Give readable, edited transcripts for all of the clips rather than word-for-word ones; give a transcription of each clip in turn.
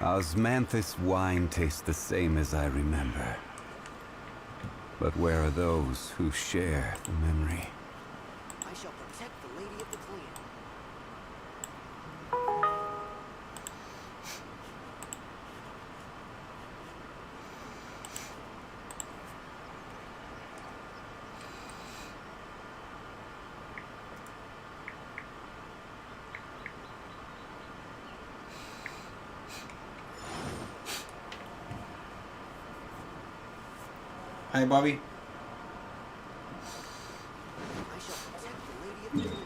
Osmanthus wine tastes the same as I remember. But where are those who share the memory? I shall protect the Lady of the Clan. Hi, Bobby. I shall protect the Lady of the Clan.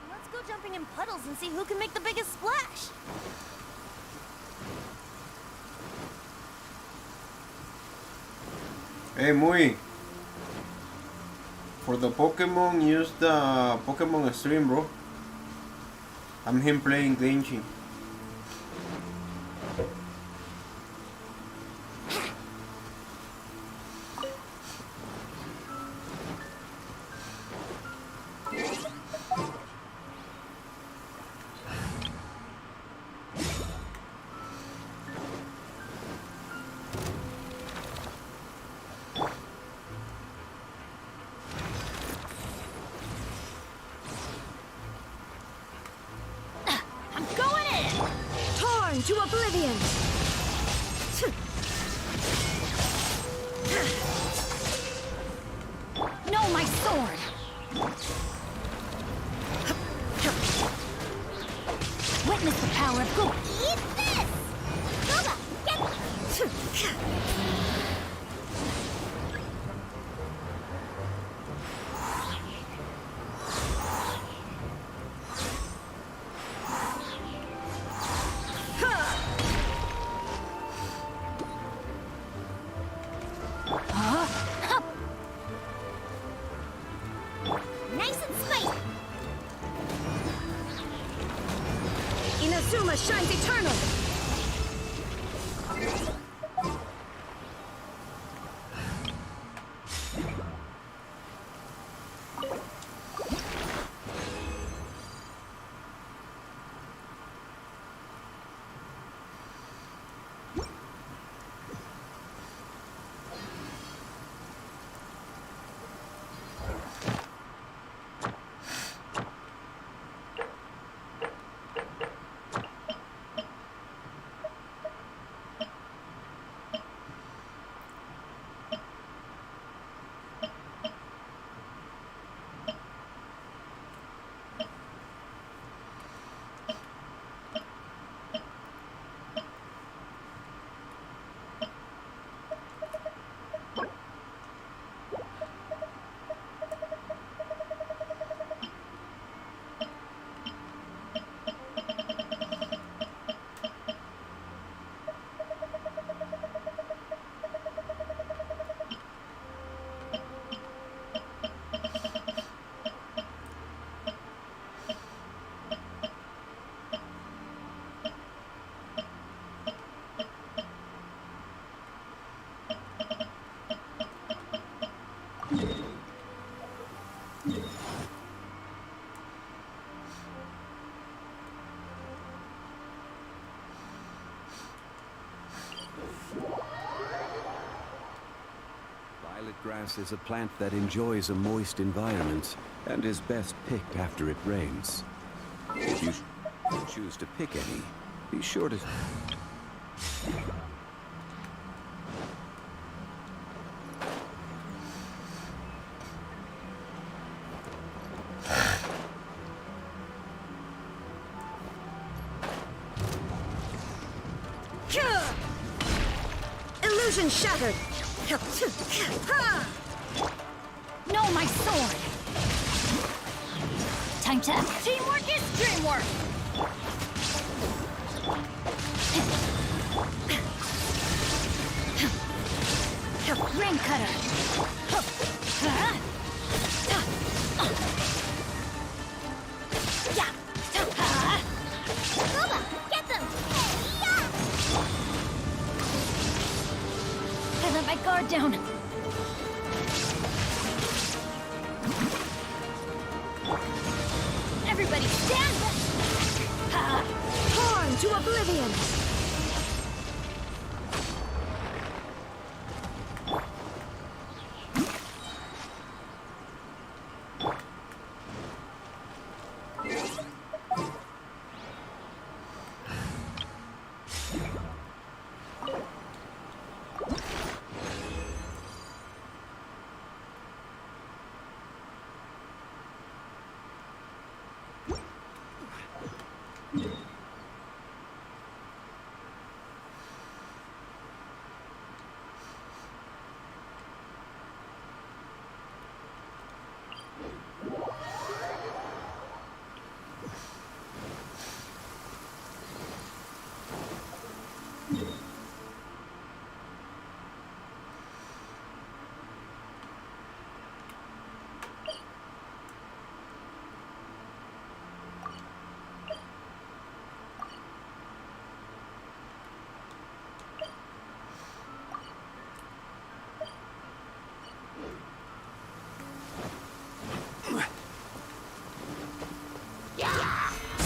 Let's go jumping in puddles and see who can make the biggest splash. Hey, Muy. For the Pokemon, use the Pokemon stream, bro. I'm him playing Genshin. I'm going in! Torn to oblivion! No, my sword! Witness the power of good. Eat this! Goga, get... Nice and spicy! Inazuma shines eternal! Violet grass is a plant that enjoys a moist environment and is best picked after it rains. If you choose to pick any, Be sure to... Illusion shattered! No, my sword! Time to act. Teamwork is dreamwork! Rain cutter! Boba, get them! I let my guard down. Everybody stand back! Torn to oblivion!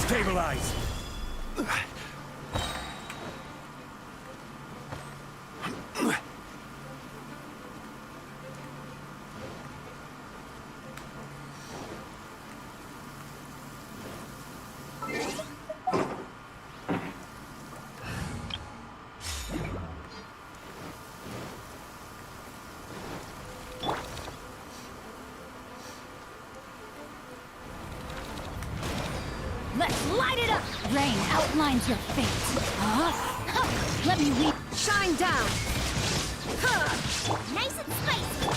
Stabilize! Let's light it up! Rain outlines your fate. Let me weep. Shine down! Nice and spicy!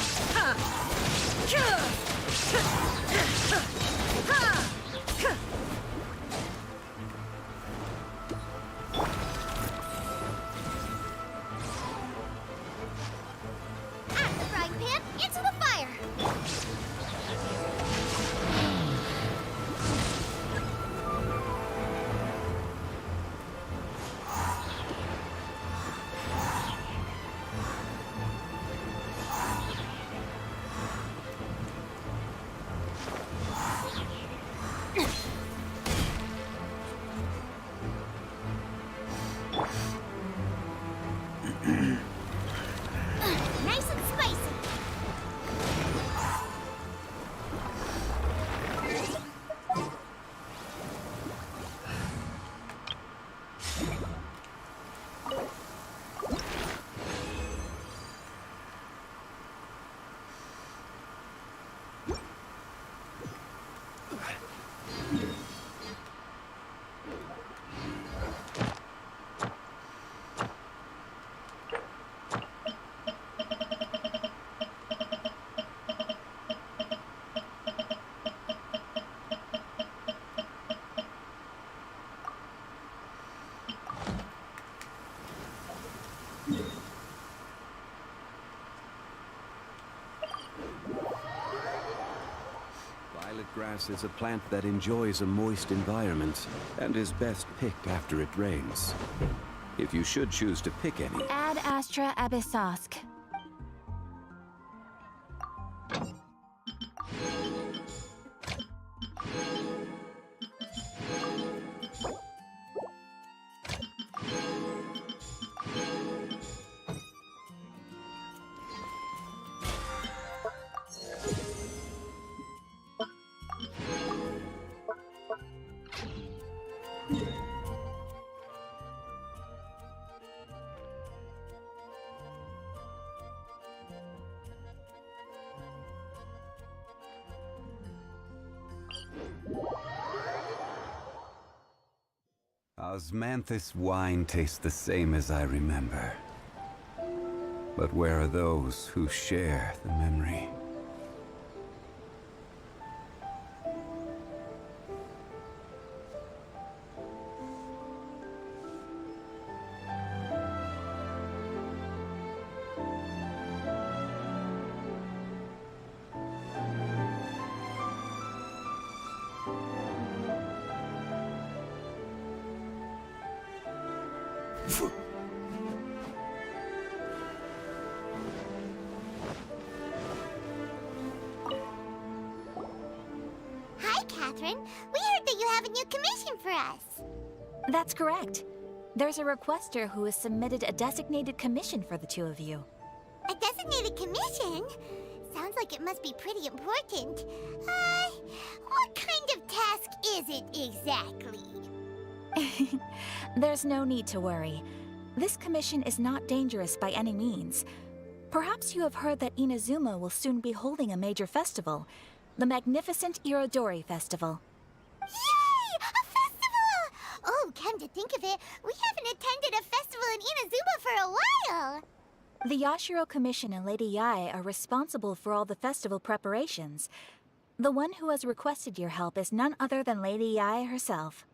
Out of the frying pan, into the fire! Nice and spicy! Violet grass is a plant that enjoys a moist environment and is best picked after it rains. If you should choose to pick any, Ad Astra Abyssosk. Osmanthus wine tastes the same as I remember. But where are those who share the memory? Hi, Catherine. We heard that you have a new commission for us. That's correct. There's a requester who has submitted a designated commission for the two of you. A designated commission? Sounds like it must be pretty important. What kind of task is it exactly? There's no need to worry. This commission is not dangerous by any means. Perhaps you have heard that Inazuma will soon be holding a major festival, the magnificent Irodori Festival. Yay! A festival! Oh, come to think of it, we haven't attended a festival in Inazuma for a while. The Yashiro Commission and Lady Yae are responsible for all the festival preparations. The one who has requested your help is none other than Lady Yae herself.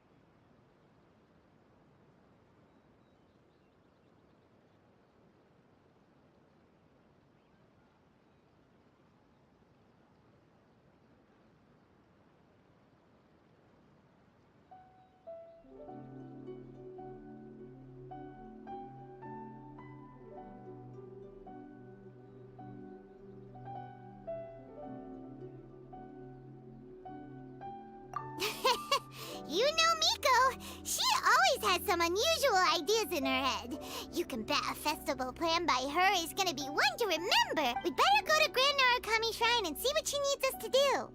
You know Miko. She always has some unusual ideas in her head. You can bet a festival planned by her is gonna be one to remember. We'd better go to Grand Narukami Shrine and see what she needs us to do.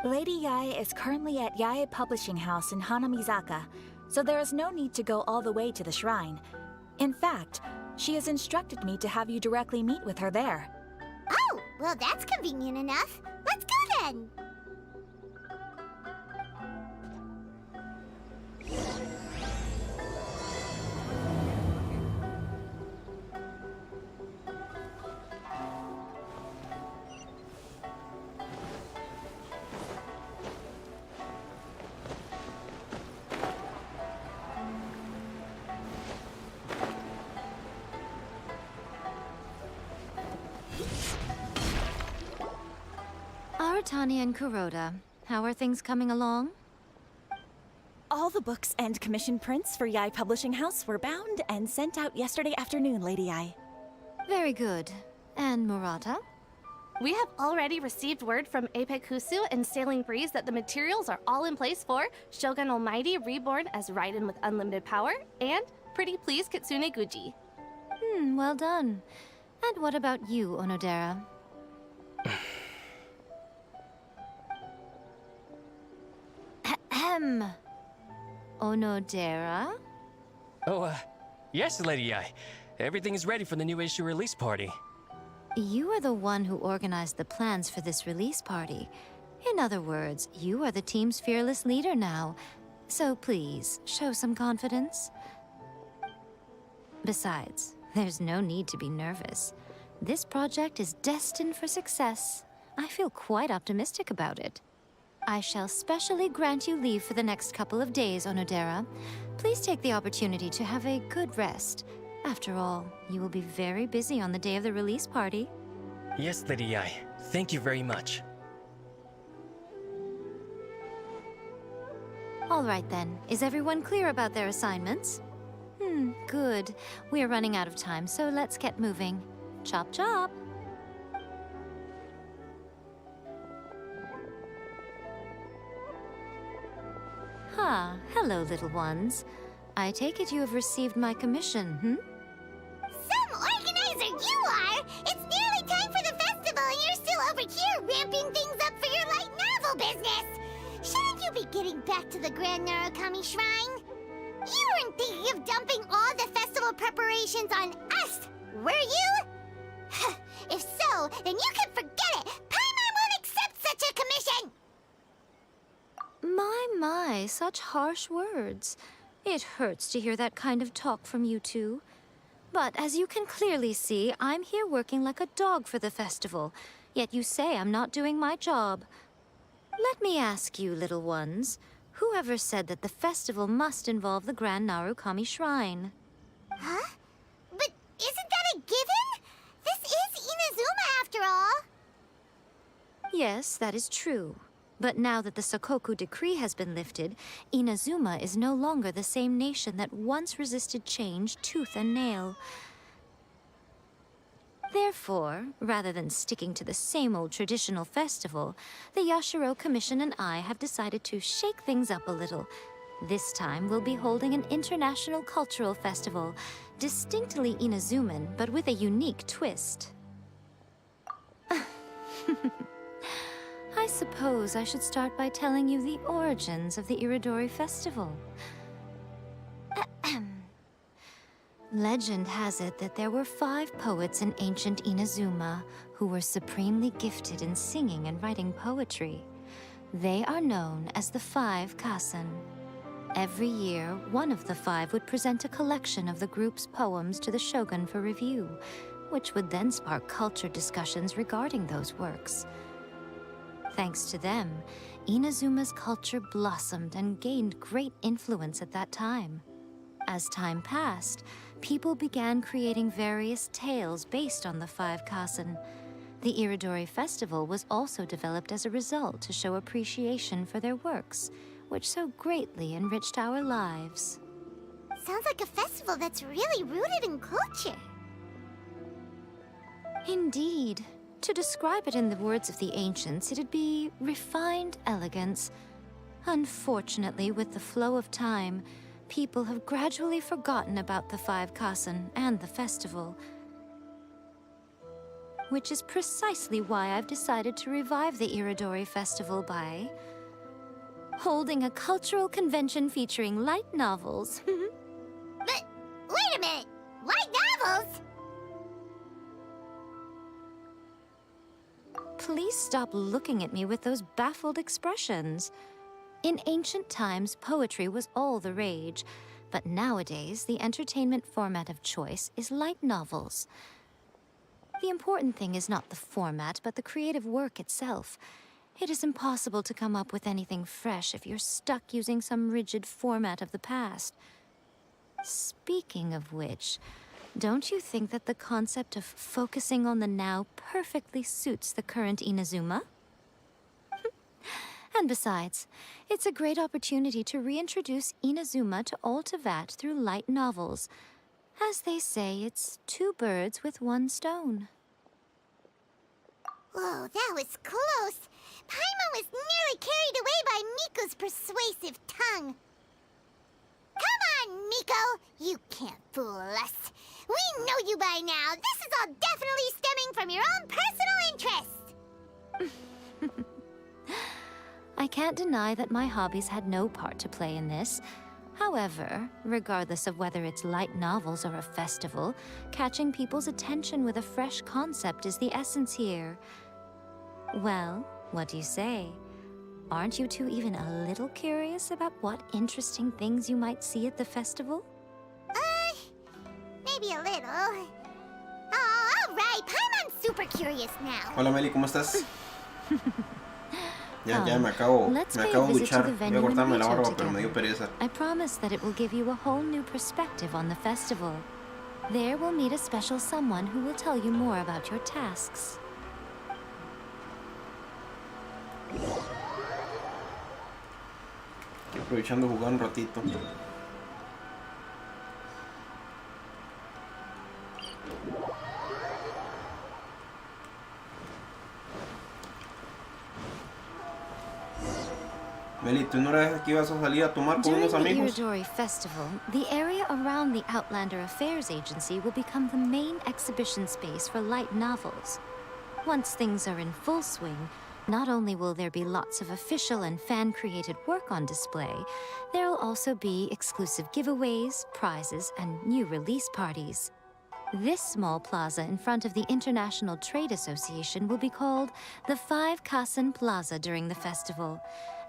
Lady Yae is currently at Yae Publishing House in Hanamizaka, so there is no need to go all the way to the shrine. In fact, she has instructed me to have you directly meet with her there. Oh, well that's convenient enough. Let's go then. Aratani and Kuroda, how are things coming along? All the books and commission prints for Yae Publishing House were bound and sent out yesterday afternoon, Lady Yae. Very good. And Murata? We have already received word from Apekusu and Sailing Breeze that the materials are all in place for Shogun Almighty Reborn as Raiden with Unlimited Power and Pretty Please Kitsune Guji. Well done. And what about you, Onodera? Ahem. Onodera? Oh, yes, Lady Ai. Everything is ready for the new issue release party. You are the one who organized the plans for this release party. In other words, you are the team's fearless leader now. So please, show some confidence. Besides, there's no need to be nervous. This project is destined for success. I feel quite optimistic about it. I shall specially grant you leave for the next couple of days, Onodera. Please take the opportunity to have a good rest. After all, you will be very busy on the day of the release party. Yes, Lady Ai. Thank you very much. All right then. Is everyone clear about their assignments? Good. We are running out of time, so let's get moving. Chop chop! Hello, little ones. I take it you have received my commission, Some organizer you are! It's nearly time for the festival and you're still over here ramping things up for your light novel business! Shouldn't you be getting back to the Grand Narukami Shrine? You weren't thinking of dumping all the festival preparations on us, were you? If so, then you can forget it! Paimon won't accept such a commission! My, such harsh words. It hurts to hear that kind of talk from you two. But as you can clearly see, I'm here working like a dog for the festival, yet you say I'm not doing my job. Let me ask you, little ones, whoever said that the festival must involve the Grand Narukami Shrine? Huh? But isn't that a given? This is Inazuma after all. Yes, that is true. But now that the Sokoku decree has been lifted, Inazuma is no longer the same nation that once resisted change tooth and nail. Therefore, rather than sticking to the same old traditional festival, the Yashiro Commission and I have decided to shake things up a little. This time, we'll be holding an international cultural festival, distinctly Inazuman, but with a unique twist. I suppose I should start by telling you the origins of the Iridori Festival. Legend has it that there were 5 poets in ancient Inazuma who were supremely gifted in singing and writing poetry. They are known as the 5 Kasen. Every year, one of the 5 would present a collection of the group's poems to the shogun for review, which would then spark culture discussions regarding those works. Thanks to them, Inazuma's culture blossomed and gained great influence at that time. As time passed, people began creating various tales based on the 5 Kasen. The Iridori Festival was also developed as a result to show appreciation for their works, which so greatly enriched our lives. Sounds like a festival that's really rooted in culture. Indeed. To describe it in the words of the ancients, it'd be refined elegance. Unfortunately, with the flow of time, people have gradually forgotten about the 5 Kasen and the festival. Which is precisely why I've decided to revive the Iridori Festival by holding a cultural convention featuring light novels. But wait a minute! Light novels? Please stop looking at me with those baffled expressions. In ancient times, poetry was all the rage, but nowadays, the entertainment format of choice is light novels. The important thing is not the format, but the creative work itself. It is impossible to come up with anything fresh if you're stuck using some rigid format of the past. Speaking of which, don't you think that the concept of focusing on the now perfectly suits the current Inazuma? And besides, it's a great opportunity to reintroduce Inazuma to all Teyvat through light novels. As they say, it's 2 birds with 1 stone. Whoa, that was close. Paimon was nearly carried away by Miko's persuasive tongue. Come on, Miko! You can't fool us. We know you by now. This is all definitely stemming from your own personal interest. I can't deny that my hobbies had no part to play in this. However, regardless of whether it's light novels or a festival, catching people's attention with a fresh concept is the essence here. Well, what do you say? Aren't you two even a little curious about what interesting things you might see at the festival? Maybe a little. Oh, all right. Paimon's super curious now. Hola Meli, ¿cómo estás? Ya me acabo de duchar. Voy a cortarme la barba, pero me dio pereza. I promise that it will give you a whole new perspective on the festival. There we'll meet a special someone who will tell you more about your tasks. Estoy aprovechando de jugar un ratito. Meli, ¿tú no eres que ibas a salir a tomar con unos amigos? During the Iridori Festival, the area around the Outlander Affairs Agency will become the main exhibition space for light novels. Once things are in full swing, not only will there be lots of official and fan-created work on display, there will also be exclusive giveaways, prizes, and new release parties. This small plaza in front of the International Trade Association will be called the 5 Kasen Plaza during the festival,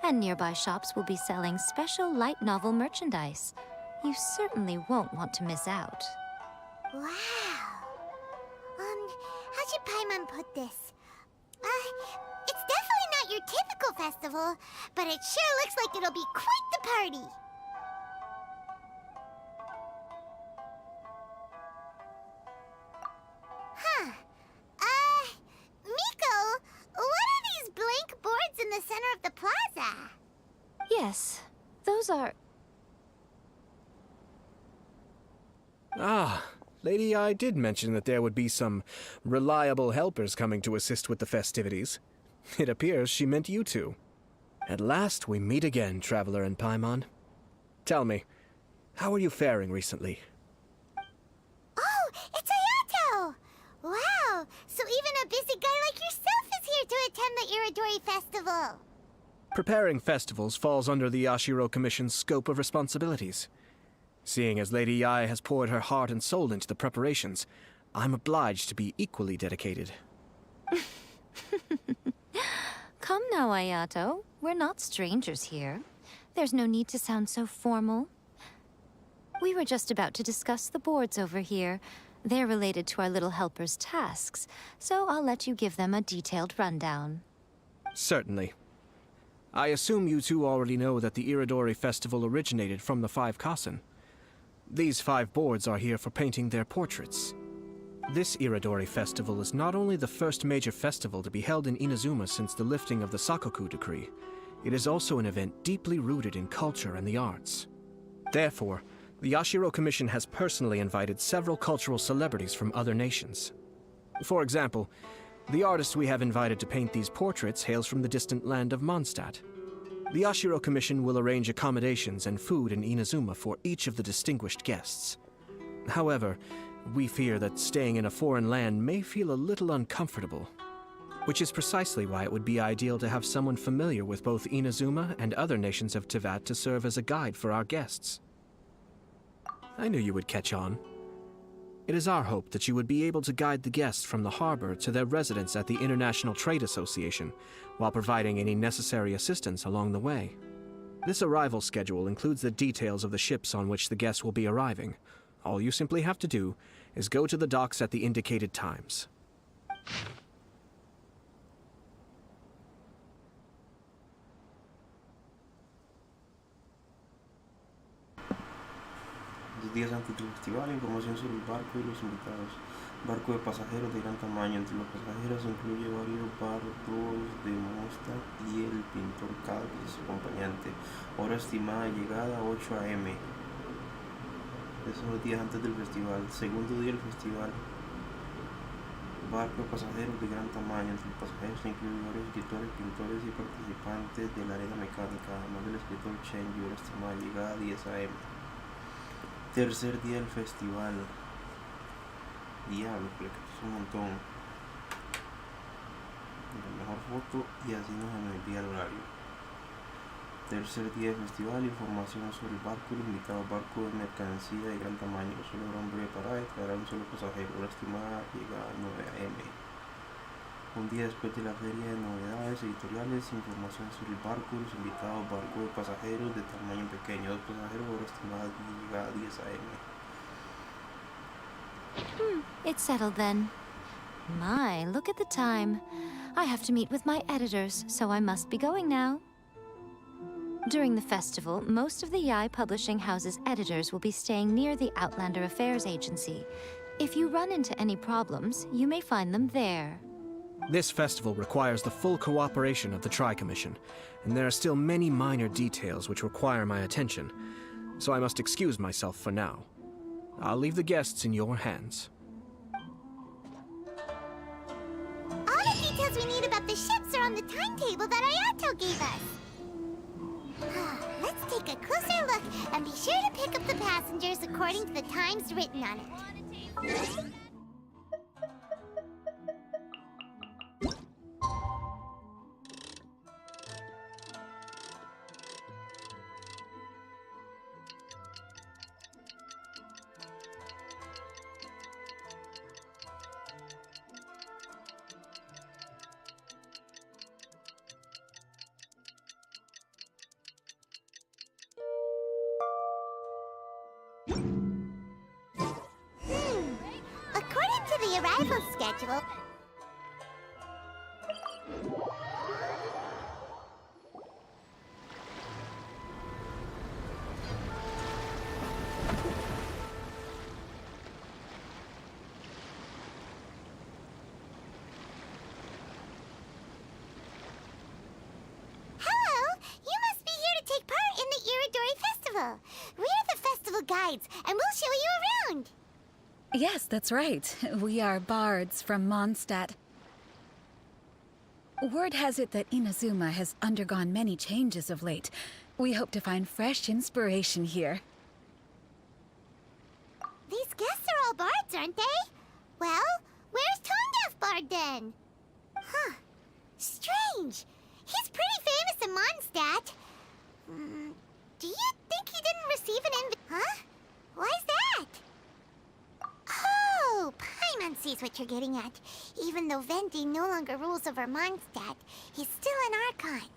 and nearby shops will be selling special light novel merchandise. You certainly won't want to miss out. Wow. How should Paimon put this? It's definitely not your typical festival, but it sure looks like it'll be quite the party. Huh. Miko, what are these blank boards in the center of the plaza? Yes, those are... Ah, Lady I did mention that there would be some reliable helpers coming to assist with the festivities. It appears she meant you two. At last we meet again, Traveler and Paimon. Tell me, how are you faring recently? Oh, it's Ayato! Wow, so even a busy guy like yourself is here to attend the Iridori Festival. Preparing festivals falls under the Yashiro Commission's scope of responsibilities. Seeing as Lady Yae has poured her heart and soul into the preparations, I'm obliged to be equally dedicated. Come now, Ayato. We're not strangers here. There's no need to sound so formal. We were just about to discuss the boards over here. They're related to our little helper's tasks, so I'll let you give them a detailed rundown. Certainly. I assume you two already know that the Iridori Festival originated from the 5 Kasen. These 5 boards are here for painting their portraits. This Iridori Festival is not only the first major festival to be held in Inazuma since the lifting of the Sakoku decree, it is also an event deeply rooted in culture and the arts. Therefore, the Yashiro Commission has personally invited several cultural celebrities from other nations. For example, the artist we have invited to paint these portraits hails from the distant land of Mondstadt. The Yashiro Commission will arrange accommodations and food in Inazuma for each of the distinguished guests. However, we fear that staying in a foreign land may feel a little uncomfortable, which is precisely why it would be ideal to have someone familiar with both Inazuma and other nations of Teyvat to serve as a guide for our guests. I knew you would catch on. It is our hope that you would be able to guide the guests from the harbor to their residence at the International Trade Association, while providing any necessary assistance along the way. This arrival schedule includes the details of the ships on which the guests will be arriving. All you simply have to do is go to the docks at the indicated times. 2 días antes del festival, información sobre el barco y los invitados. Barco de pasajeros de gran tamaño. Entre los pasajeros se incluye varios barcos de Mosta y el pintor Calvi y su acompañante. Hora estimada de llegada 8 a.m. Esos son los días antes del festival. Segundo día del festival. Barco de pasajeros de gran tamaño. Entre los pasajeros se incluyen varios escritores, pintores y participantes de la arena mecánica, además del escritor Chenji. Hora estimada de llegada 10 a.m. Tercer día del festival. Diablo, pero que esto es un montón. La mejor foto y así no se me olvida el horario. Tercer día del festival, información sobre el barco y el invitado. Barco de mercancía de gran tamaño, solo habrá un breve parada y traerá un solo pasajero. La estimada llegada 9 a.m. Un día después de la feria de novedades editoriales, información sobre el barco y los invitados. Barco de pasajeros de tamaño pequeño, 2 pasajeros, hora estimada llegada 10 a.m. It's settled then. My, look at the time. I have to meet with my editors, so I must be going now. During the festival, most of the Yae Publishing House's editors will be staying near the Outlander Affairs Agency. If you run into any problems, you may find them there. This festival requires the full cooperation of the Tri-Commission, and there are still many minor details which require my attention, so I must excuse myself for now. I'll leave the guests in your hands. All the details we need about the ships are on the timetable that Ayato gave us. Let's take a closer look and be sure to pick up the passengers according to the times written on it. arrival schedule. Hello! You must be here to take part in the Iridori Festival. We're the festival guides, and we'll show you around. Yes, that's right. We are bards from Mondstadt. Word has it that Inazuma has undergone many changes of late. We hope to find fresh inspiration here. These guests are all bards, aren't they? Well, where's Tondef Bard then? Huh. Strange. He's pretty famous in Mondstadt. Do you think he didn't receive an Huh? Why's that? Oh, Paimon sees what you're getting at. Even though Venti no longer rules over Mondstadt, he's still an Archon.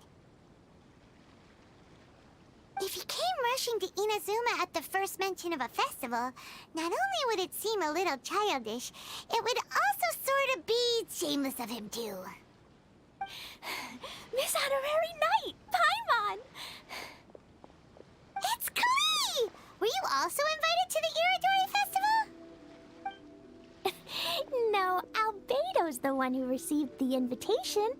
If he came rushing to Inazuma at the first mention of a festival, not only would it seem a little childish, it would also sort of be shameless of him too. Miss Honorary Knight, Paimon! It's Klee! Were you also invited to the Iridori Festival? No, Albedo's the one who received the invitation.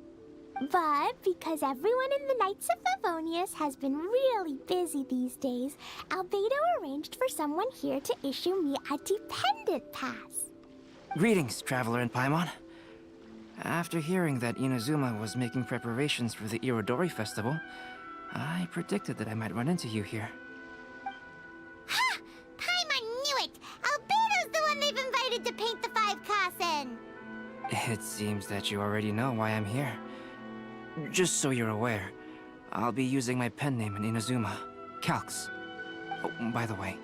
But because everyone in the Knights of Favonius has been really busy these days, Albedo arranged for someone here to issue me a dependent pass. Greetings, Traveler and Paimon. After hearing that Inazuma was making preparations for the Irodori Festival, I predicted that I might run into you here. Ha! Paimon knew it! Albedo's the one they've invited to paint the 5 Kasen! It seems that you already know why I'm here. Just so you're aware, I'll be using my pen name in Inazuma, Calx. Oh, by the way,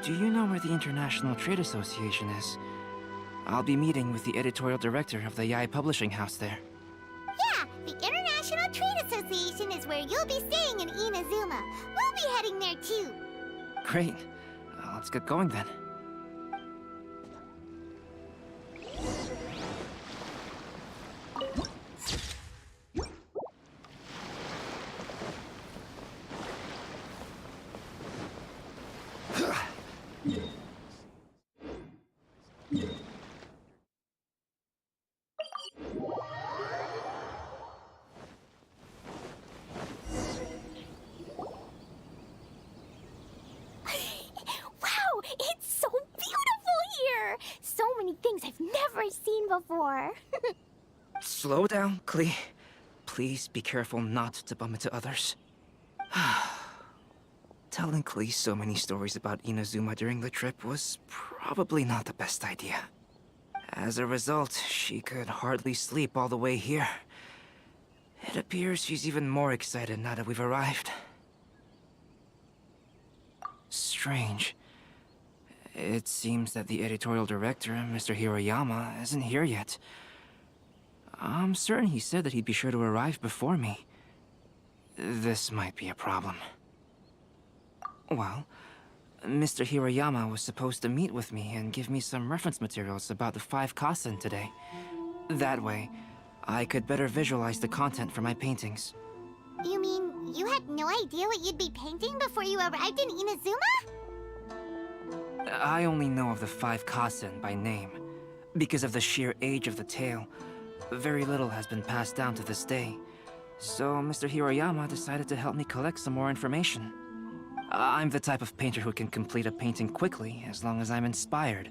do you know where the International Trade Association is? I'll be meeting with the editorial director of the Yae Publishing House there. Yeah, the International Trade Association is where you'll be staying in Inazuma. We'll be heading there too. Great. Let's get going then. Wow, it's so beautiful here! So many things I've never seen before. Slow down, Klee. Please be careful not to bump into others. Telling Klee so many stories about Inazuma during the trip was probably not the best idea. As a result, she could hardly sleep all the way here. It appears she's even more excited now that we've arrived. Strange. It seems that the editorial director, Mr. Hiroyama, isn't here yet. I'm certain he said that he'd be sure to arrive before me. This might be a problem. Well, Mr. Hiroyama was supposed to meet with me and give me some reference materials about the 5 Kasen today. That way, I could better visualize the content for my paintings. You mean you had no idea what you'd be painting before you arrived in Inazuma? I only know of the 5 Kasen by name. Because of the sheer age of the tale, very little has been passed down to this day. So Mr. Hiroyama decided to help me collect some more information. I'm the type of painter who can complete a painting quickly as long as I'm inspired.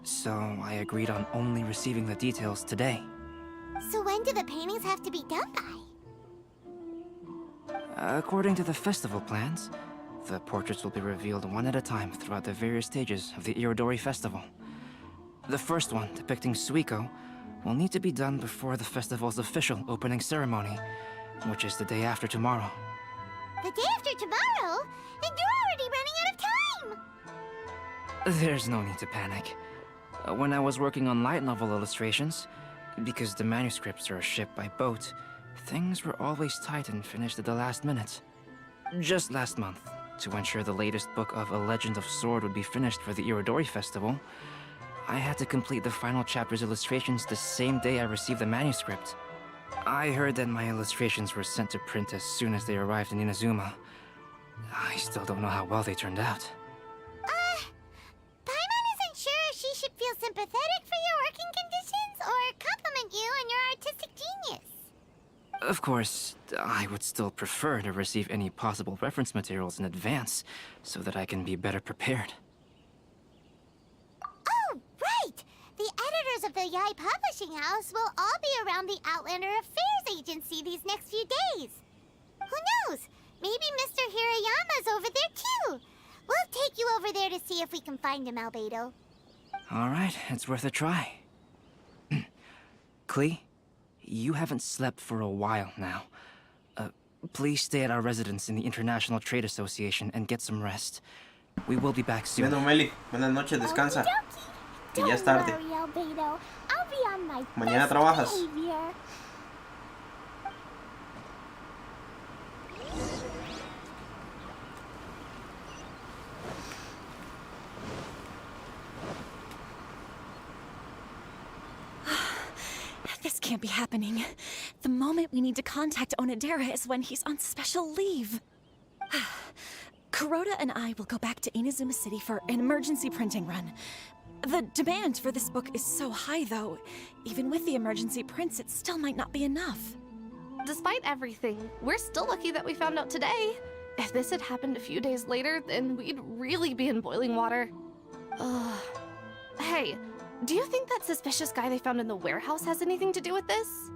So I agreed on only receiving the details today. So when do the paintings have to be done by? According to the festival plans, the portraits will be revealed one at a time throughout the various stages of the Irodori Festival. The first one, depicting Suiko, will need to be done before the festival's official opening ceremony, which is the day after tomorrow. The day after tomorrow? And you're already running out of time! There's no need to panic. When I was working on light novel illustrations, because the manuscripts are shipped by boat, things were always tight and finished at the last minute. Just last month, to ensure the latest book of A Legend of Sword would be finished for the Irodori Festival, I had to complete the final chapter's illustrations the same day I received the manuscript. I heard that my illustrations were sent to print as soon as they arrived in Inazuma. I still don't know how well they turned out. Paimon isn't sure if she should feel sympathetic for your working conditions or compliment you on your artistic genius. Of course, I would still prefer to receive any possible reference materials in advance, so that I can be better prepared. Oh, right! The editors of the Yai Publishing House will all be around the Outlander Affairs Agency these next few days. Who knows? Maybe Mr. Hirayama's over there too. We'll take you over there to see if we can find him, Albedo. All right, it's worth a try. Klee, you haven't slept for a while now. Please stay at our residence in the International Trade Association and get some rest. We will be back soon. Bueno, Meli, buenas noches, descansa. Que ya es tarde. Don't worry, Albedo. I'll be on my Mañana best trabajas. behavior. This can't be happening. The moment we need to contact Onodera is when he's on special leave. Kuroda and I will go back to Inazuma City for an emergency printing run. The demand for this book is so high, though. Even with the emergency prints, it still might not be enough. Despite everything, we're still lucky that we found out today. If this had happened a few days later, then we'd really be in boiling water. Ugh. Hey, do you think that suspicious guy they found in the warehouse has anything to do with this?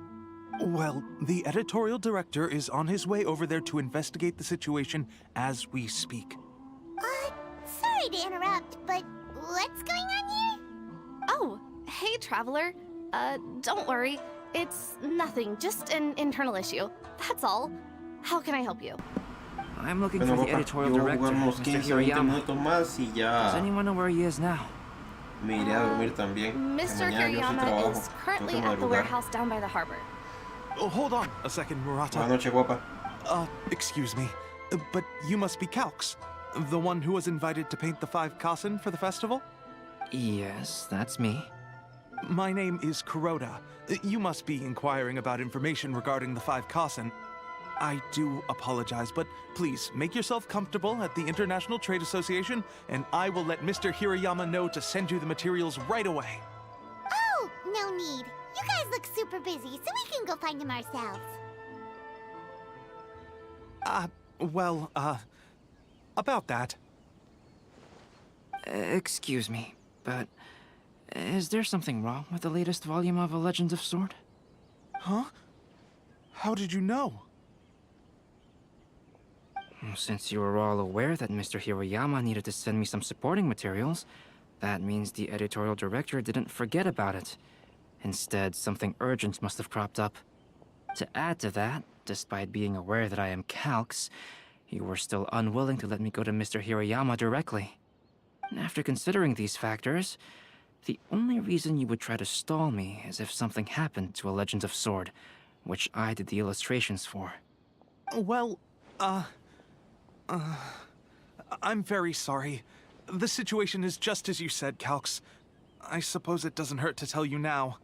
Well, the editorial director is on his way over there to investigate the situation as we speak. Sorry to interrupt, but what's going on here? Oh, hey, Traveler. Don't worry. It's nothing, just an internal issue. That's all. How can I help you? I'm looking for the editorial director, Mr. Hirayama. Does anyone know where he is now? Me iré a dormir también. Mr. Mañana yo sí Hirayama trabajo. is currently Tengo que at the madrugar. warehouse down by the harbor. Oh, hold on a second, Murata. Buenas noches, guapa. Excuse me, but you must be Calx, the one who was invited to paint the 5 Kassen for the festival? Yes, that's me. My name is Kuroda. You must be inquiring about information regarding the 5 Kassen. I do apologize, but please make yourself comfortable at the International Trade Association, and I will let Mr. Hirayama know to send you the materials right away. Oh, no need. You guys look super busy, so we can go find him ourselves. About that. Excuse me, but is there something wrong with the latest volume of A Legend of Sword? Huh? How did you know? Since you were all aware that Mr. Hirayama needed to send me some supporting materials, that means the editorial director didn't forget about it. Instead, something urgent must have cropped up. To add to that, despite being aware that I am Calx, you were still unwilling to let me go to Mr. Hirayama directly. After considering these factors, the only reason you would try to stall me is if something happened to A Legend of Sword, which I did the illustrations for. Well, I'm very sorry. The situation is just as you said, Calx. I suppose it doesn't hurt to tell you now.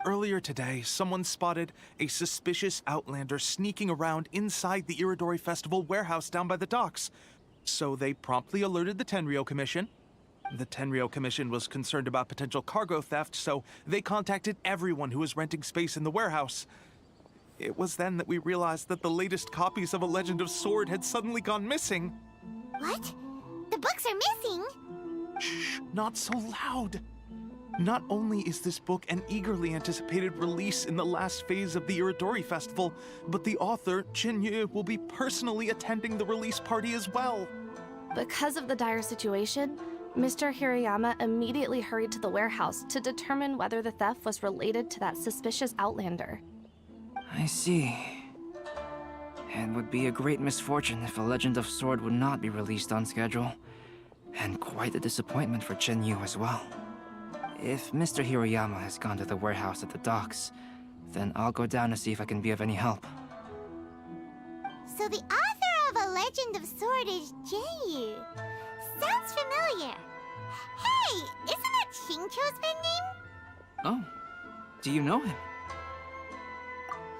Earlier today, someone spotted a suspicious outlander sneaking around inside the Iridori Festival warehouse down by the docks. So they promptly alerted the Tenryou Commission. The Tenryou Commission was concerned about potential cargo theft, so they contacted everyone who was renting space in the warehouse. It was then that we realized that the latest copies of A Legend of Sword had suddenly gone missing. What? The books are missing? Shh, not so loud. Not only is this book an eagerly anticipated release in the last phase of the Iridori Festival, but the author, Jinyu, will be personally attending the release party as well. Because of the dire situation, Mr. Hirayama immediately hurried to the warehouse to determine whether the theft was related to that suspicious outlander. I see. It would be a great misfortune if A Legend of Sword would not be released on schedule. And quite a disappointment for Jinyu as well. If Mr. Hirayama has gone to the warehouse at the docks, then I'll go down to see if I can be of any help. So the author of A Legend of Sword is Jinyu. Sounds familiar. Hey, isn't it that Xingqiu's pen name? Oh, do you know him?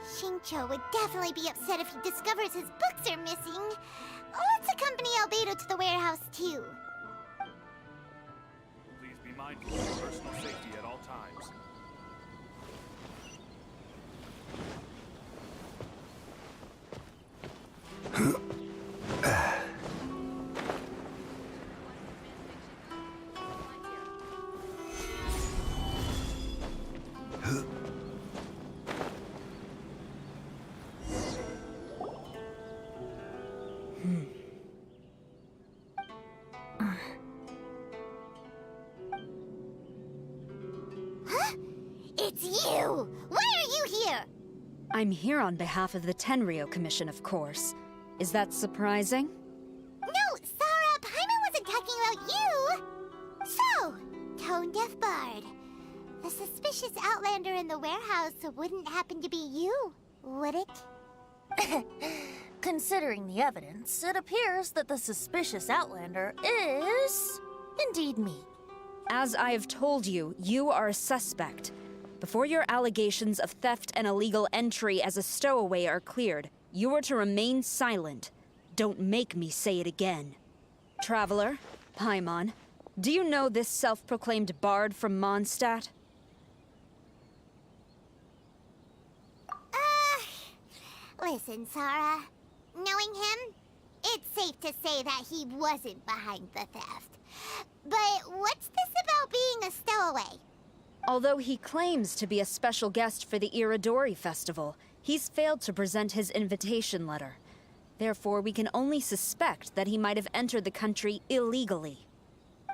Xingqiu would definitely be upset if he discovers his books are missing. Let's accompany Albedo to the warehouse, too. Please be mindful of your personal safety at all times. Huh? It's you! Why are you here? I'm here on behalf of the Tenryou Commission, of course. Is that surprising? No, Sarah, Paimon wasn't talking about you! So, Tone-Deaf Bard. The suspicious outlander in the warehouse wouldn't happen to be you, would it? Considering the evidence, it appears that the suspicious outlander is indeed me. As I have told you, you are a suspect. Before your allegations of theft and illegal entry as a stowaway are cleared, you are to remain silent. Don't make me say it again. Traveler, Paimon, do you know this self-proclaimed bard from Mondstadt? Listen, Sarah. Knowing him, it's safe to say that he wasn't behind the theft. But what's this about being a stowaway? Although he claims to be a special guest for the Iridori Festival, he's failed to present his invitation letter. Therefore, we can only suspect that he might have entered the country illegally.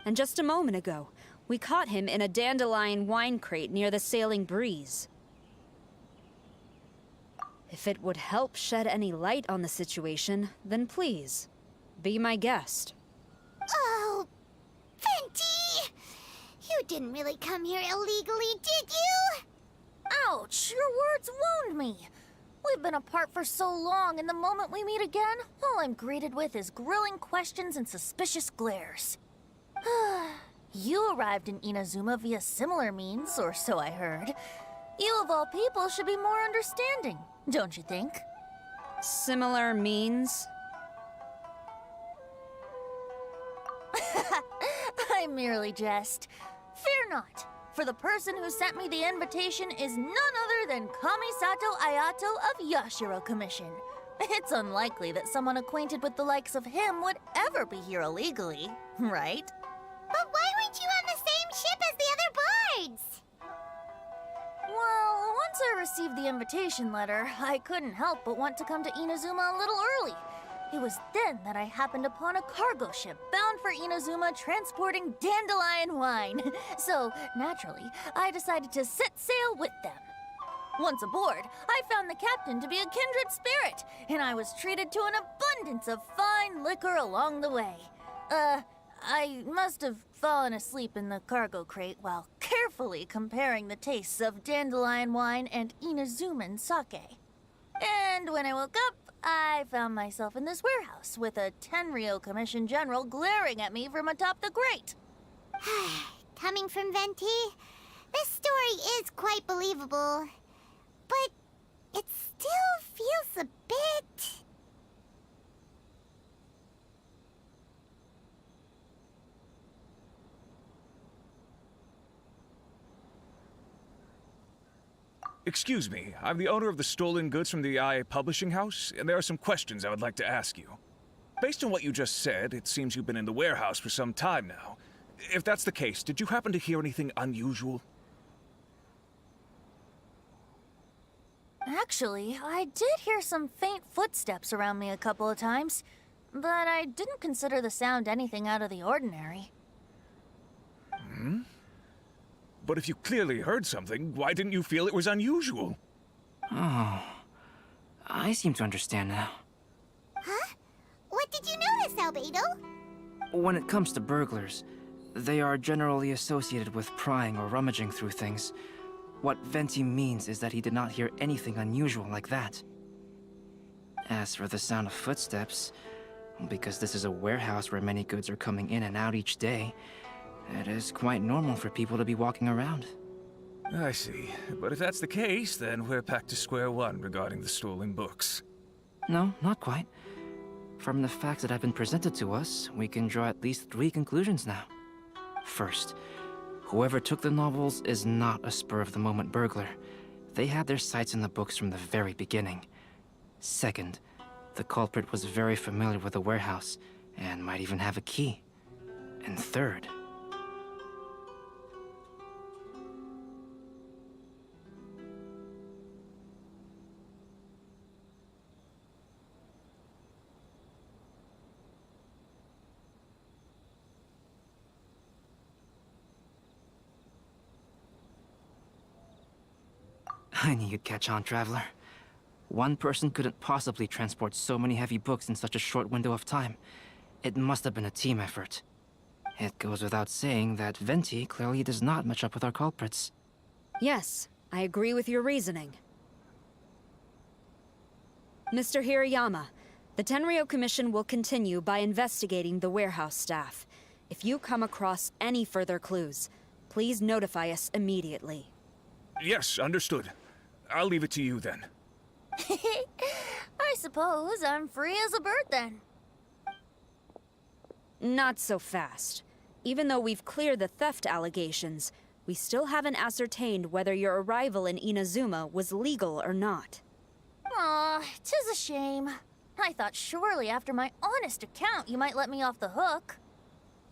And just a moment ago, we caught him in a dandelion wine crate near the Sailing Breeze. If it would help shed any light on the situation, then please, be my guest. Oh, Venti! You didn't really come here illegally, did you? Ouch, your words wound me. We've been apart for so long, and the moment we meet again, all I'm greeted with is grilling questions and suspicious glares. You arrived in Inazuma via similar means, or so I heard. You of all people should be more understanding, don't you think? Similar means? I merely jest. Fear not, for the person who sent me the invitation is none other than Kamisato Ayato of Yashiro Commission. It's unlikely that someone acquainted with the likes of him would ever be here illegally, right? But why weren't you on the same ship as the other bards? Well, once I received the invitation letter, I couldn't help but want to come to Inazuma a little early. It was then that I happened upon a cargo ship bound for Inazuma transporting dandelion wine. So, naturally, I decided to set sail with them. Once aboard, I found the captain to be a kindred spirit, and I was treated to an abundance of fine liquor along the way. I must have fallen asleep in the cargo crate while carefully comparing the tastes of dandelion wine and Inazuman sake. And when I woke up, I found myself in this warehouse with a Tenryou Commission general glaring at me from atop the grate. Coming from Venti, this story is quite believable. But it still feels a bit... Excuse me, I'm the owner of the stolen goods from the IA Publishing House, and there are some questions I would like to ask you. Based on what you just said, it seems you've been in the warehouse for some time now. If that's the case, did you happen to hear anything unusual? Actually, I did hear some faint footsteps around me a couple of times, but I didn't consider the sound anything out of the ordinary. Hmm? But if you clearly heard something, why didn't you feel it was unusual? Oh, I seem to understand now. Huh? What did you notice, Albedo? When it comes to burglars, they are generally associated with prying or rummaging through things. What Venti means is that he did not hear anything unusual like that. As for the sound of footsteps, because this is a warehouse where many goods are coming in and out each day, It is quite normal for people to be walking around. I see. But if that's the case, then we're back to square one regarding the stolen books. No, not quite. From the facts that have been presented to us, we can draw at least 3 conclusions now. First, whoever took the novels is not a spur-of-the-moment burglar. They had their sights on the books from the very beginning. Second, the culprit was very familiar with the warehouse, and might even have a key. And third... I knew you'd catch on, Traveler. One person couldn't possibly transport so many heavy books in such a short window of time. It must have been a team effort. It goes without saying that Venti clearly does not match up with our culprits. Yes, I agree with your reasoning. Mr. Hirayama, the Tenryo Commission will continue by investigating the warehouse staff. If you come across any further clues, please notify us immediately. Yes, understood. I'll leave it to you then. I suppose I'm free as a bird then. Not so fast. Even though we've cleared the theft allegations, we still haven't ascertained whether your arrival in Inazuma was legal or not. Aw, 'tis a shame. I thought surely after my honest account you might let me off the hook.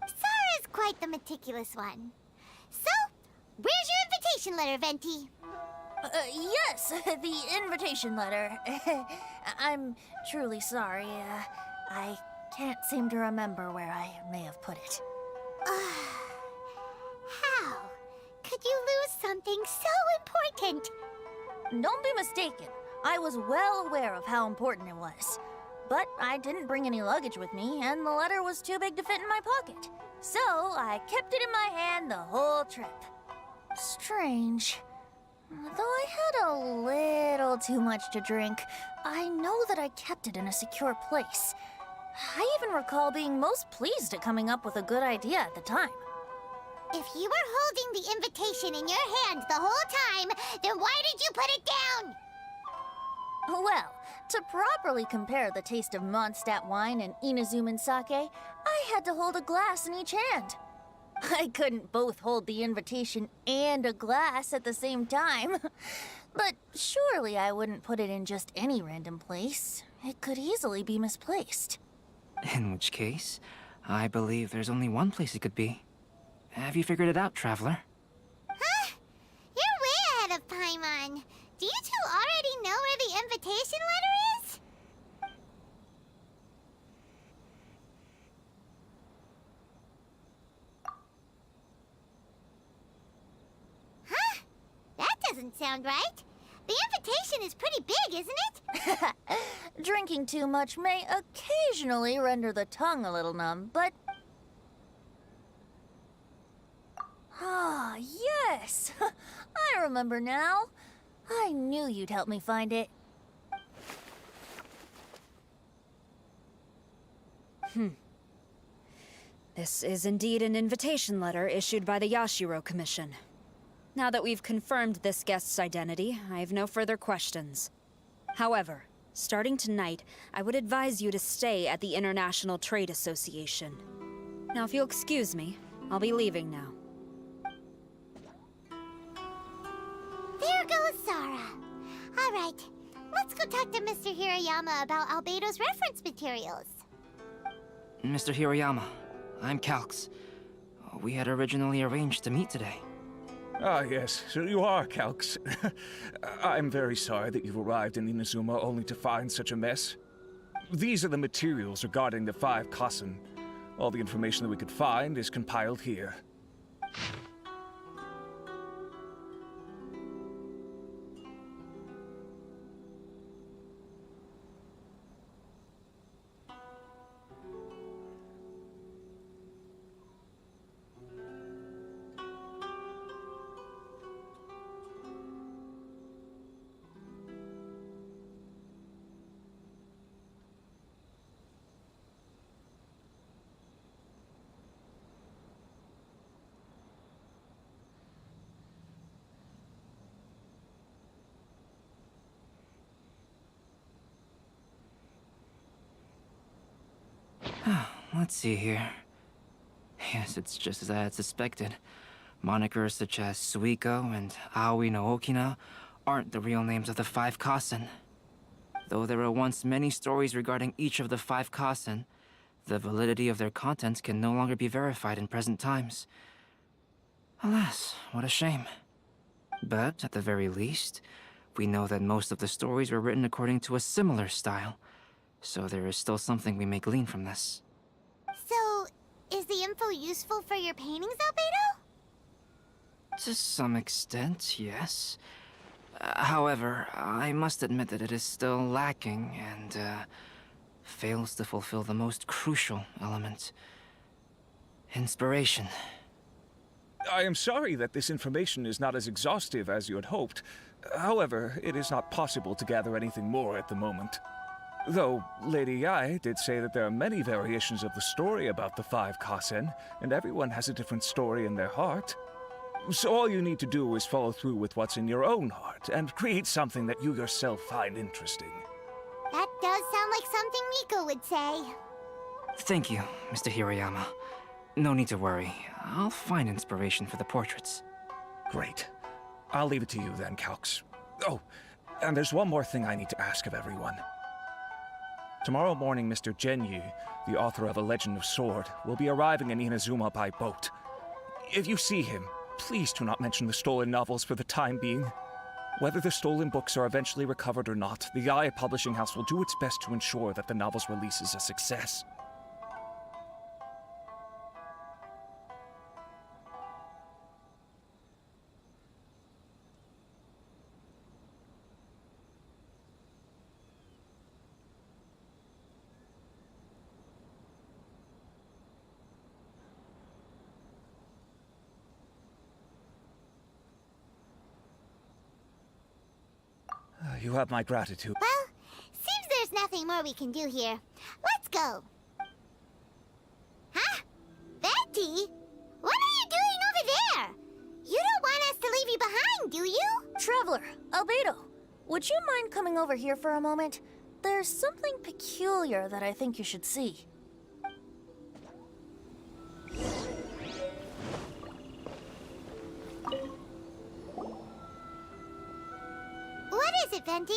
Sara's quite the meticulous one. So, where's your invitation letter, Venti? Yes, the invitation letter. I'm truly sorry. I can't seem to remember where I may have put it. How could you lose something so important? Don't be mistaken. I was well aware of how important it was. But I didn't bring any luggage with me, and the letter was too big to fit in my pocket. So I kept it in my hand the whole trip. Strange. Though I had a little too much to drink, I know that I kept it in a secure place. I even recall being most pleased at coming up with a good idea at the time. If you were holding the invitation in your hand the whole time, then why did you put it down? Well, to properly compare the taste of Mondstadt wine and Inazuman sake, I had to hold a glass in each hand. I couldn't both hold the invitation and a glass at the same time. But surely I wouldn't put it in just any random place. It could easily be misplaced. In which case, I believe there's only one place it could be. Have you figured it out, Traveler? Huh? You're way ahead of Paimon. Do you two already know where the invitation letter is? Huh? That doesn't sound right. The invitation is pretty big, isn't it? Drinking too much may occasionally render the tongue a little numb, but... Ah, yes! I remember now. I knew you'd help me find it. This is indeed an invitation letter issued by the Yashiro Commission. Now that we've confirmed this guest's identity, I have no further questions. However, starting tonight, I would advise you to stay at the International Trade Association. Now, if you'll excuse me, I'll be leaving now. There goes Sara. All right, let's go talk to Mr. Hirayama about Albedo's reference materials. Mr. Hirayama, I'm Calx. We had originally arranged to meet today. Ah, yes, so you are Calx. I'm very sorry that you've arrived in Inazuma only to find such a mess. These are the materials regarding the 5 Kassen. All the information that we could find is compiled here. Let's see here. Yes, it's just as I had suspected. Monikers such as Suiko and Aoi no Okina aren't the real names of the 5 Kasen. Though there were once many stories regarding each of the 5 Kasen, the validity of their contents can no longer be verified in present times. Alas, what a shame. But, at the very least, we know that most of the stories were written according to a similar style, so there is still something we may glean from this. So, is the info useful for your paintings, Albedo? To some extent, yes. However, I must admit that it is still lacking and, fails to fulfill the most crucial element. Inspiration. I am sorry that this information is not as exhaustive as you had hoped. However, it is not possible to gather anything more at the moment. Though, Lady Yae did say that there are many variations of the story about the 5 Kasen, and everyone has a different story in their heart. So all you need to do is follow through with what's in your own heart, and create something that you yourself find interesting. That does sound like something Miko would say. Thank you, Mr. Hiroyama. No need to worry. I'll find inspiration for the portraits. Great. I'll leave it to you then, Calx. Oh, and there's one more thing I need to ask of everyone. Tomorrow morning, Mr. Genyu, the author of A Legend of Sword, will be arriving in Inazuma by boat. If you see him, please do not mention the stolen novels for the time being. Whether the stolen books are eventually recovered or not, the Yae Publishing House will do its best to ensure that the novel's release is a success. You have my gratitude. Well, seems there's nothing more we can do here. Let's go. Huh? Venti? What are you doing over there? You don't want us to leave you behind, do you? Traveler, Albedo, would you mind coming over here for a moment? There's something peculiar that I think you should see. What is it, Venti?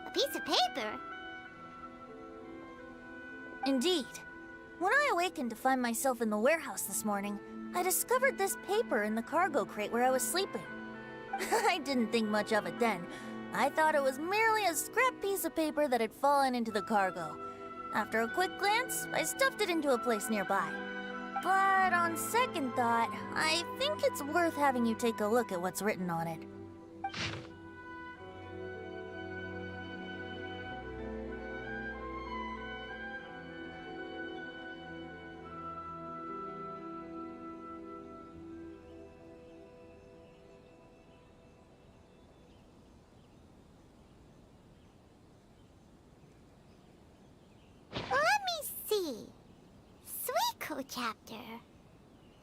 A piece of paper? Indeed. When I awakened to find myself in the warehouse this morning, I discovered this paper in the cargo crate where I was sleeping. I didn't think much of it then. I thought it was merely a scrap piece of paper that had fallen into the cargo. After a quick glance, I stuffed it into a place nearby. But on second thought, I think it's worth having you take a look at what's written on it. Let me see. Suiko chapter.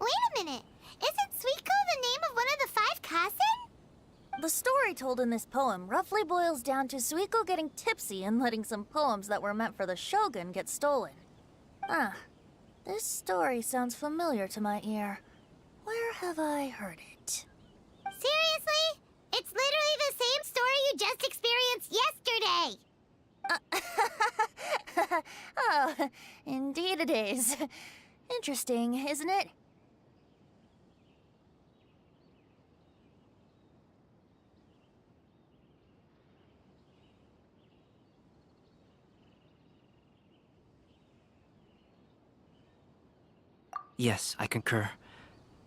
Wait a minute. Isn't Suiko the name of one of the 5 Kasen? The story told in this poem roughly boils down to Suiko getting tipsy and letting some poems that were meant for the shogun get stolen. Ah, this story sounds familiar to my ear. Where have I heard it? Seriously? It's literally the same story you just experienced yesterday. Oh, indeed it is. Interesting, isn't it? Yes, I concur.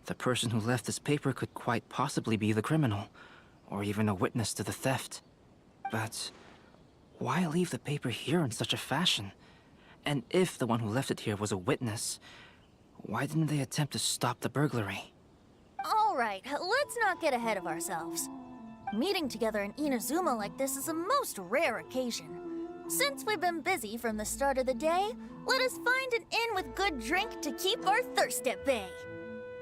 The person who left this paper could quite possibly be the criminal, or even a witness to the theft. But why leave the paper here in such a fashion? And if the one who left it here was a witness, why didn't they attempt to stop the burglary? All right, let's not get ahead of ourselves. Meeting together in Inazuma like this is a most rare occasion. Since we've been busy from the start of the day, let us find an inn with good drink to keep our thirst at bay.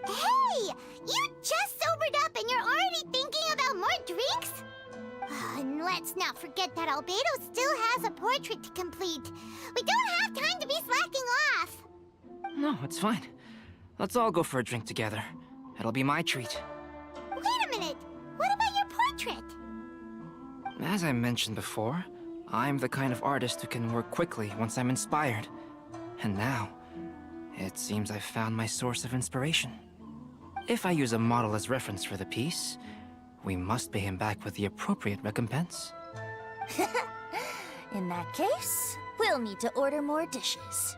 Hey! You just sobered up and you're already thinking about more drinks? And let's not forget that Albedo still has a portrait to complete. We don't have time to be slacking off. No, it's fine. Let's all go for a drink together. It'll be my treat. Wait a minute! What about your portrait? As I mentioned before, I'm the kind of artist who can work quickly once I'm inspired. And now, it seems I've found my source of inspiration. If I use a model as reference for the piece, we must pay him back with the appropriate recompense. In that case, we'll need to order more dishes.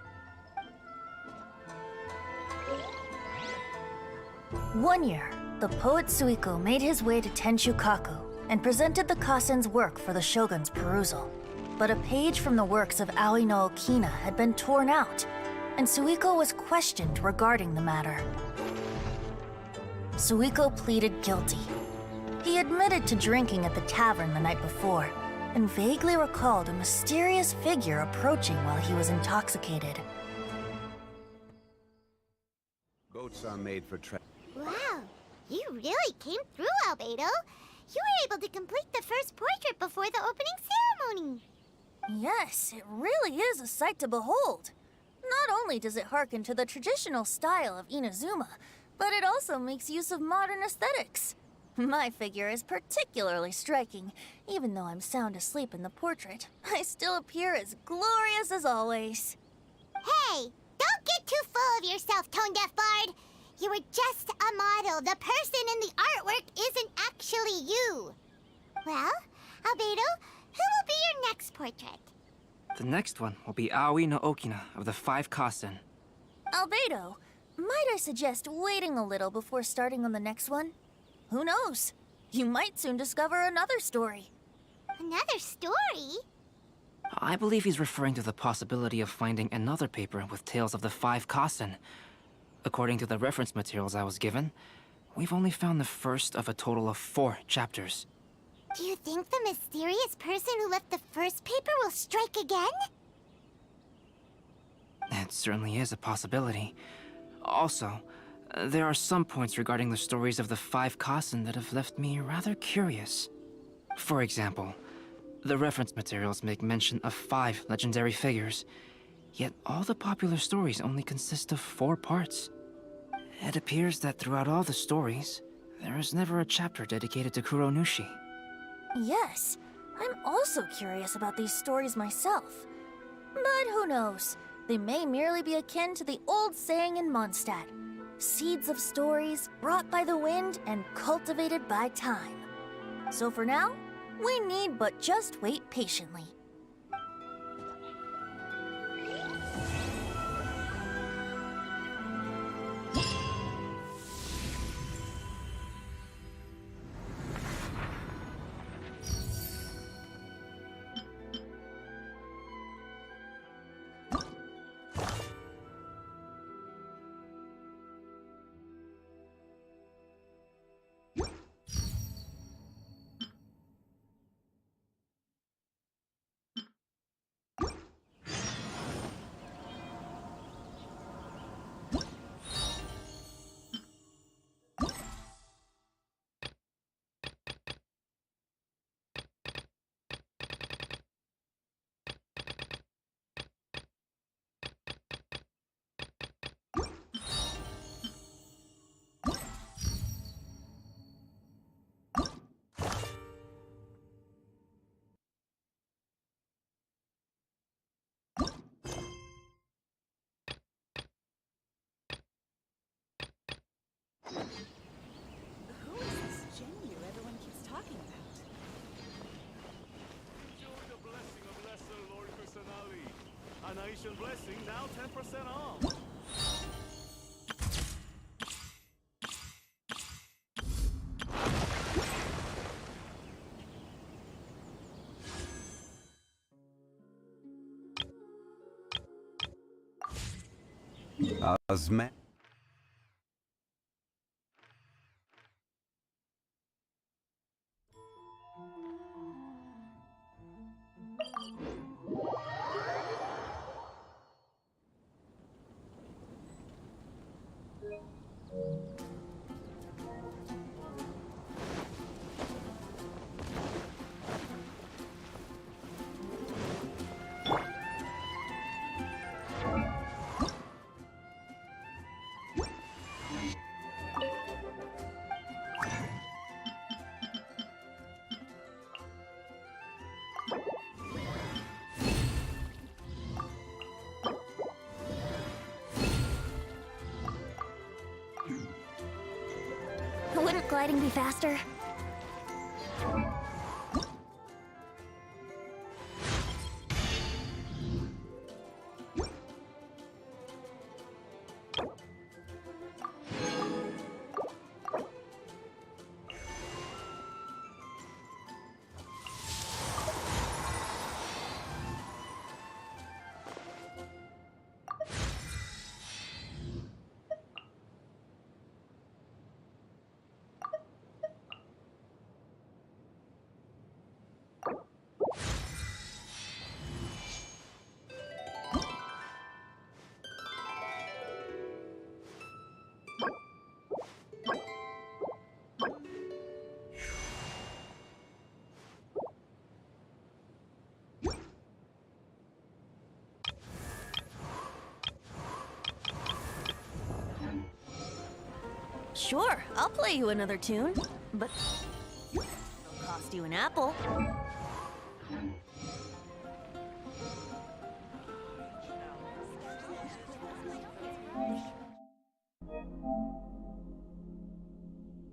One year, the poet Suiko made his way to Tenshukaku and presented the Kasen's work for the shogun's perusal. But a page from the works of Aoi no Okina had been torn out, and Suiko was questioned regarding the matter. Suiko pleaded guilty. He admitted to drinking at the tavern the night before, and vaguely recalled a mysterious figure approaching while he was intoxicated. Boats are made for Wow, you really came through, Albedo. You were able to complete the first portrait before the opening ceremony. Yes, it really is a sight to behold. Not only does it harken to the traditional style of Inazuma, but it also makes use of modern aesthetics. My figure is particularly striking. Even though I'm sound asleep in the portrait, I still appear as glorious as always. Hey, don't get too full of yourself, Tone-Deaf Bard. You were just a model. The person in the artwork isn't actually you. Well, Albedo, who will be your next portrait? The next one will be Aoi no Okina of the 5 Kasen. Albedo, might I suggest waiting a little before starting on the next one? Who knows? You might soon discover another story. Another story? I believe he's referring to the possibility of finding another paper with tales of the 5 Kasen. According to the reference materials I was given, we've only found the first of a total of 4 chapters. Do you think the mysterious person who left the first paper will strike again? It certainly is a possibility. Also, there are some points regarding the stories of the 5 Kasen that have left me rather curious. For example, the reference materials make mention of 5 legendary figures, yet all the popular stories only consist of 4 parts. It appears that throughout all the stories, there is never a chapter dedicated to Kuronushi. Yes, I'm also curious about these stories myself. But who knows? They may merely be akin to the old saying in Mondstadt: seeds of stories brought by the wind and cultivated by time. So for now, we need but just wait patiently. Who is this Jinyu everyone keeps talking about? Enjoy the blessing of Lesser Lord Kusanali. An Aishan blessing now 10% off. Ozma. gliding be faster? Sure, I'll play you another tune, but it'll cost you an apple.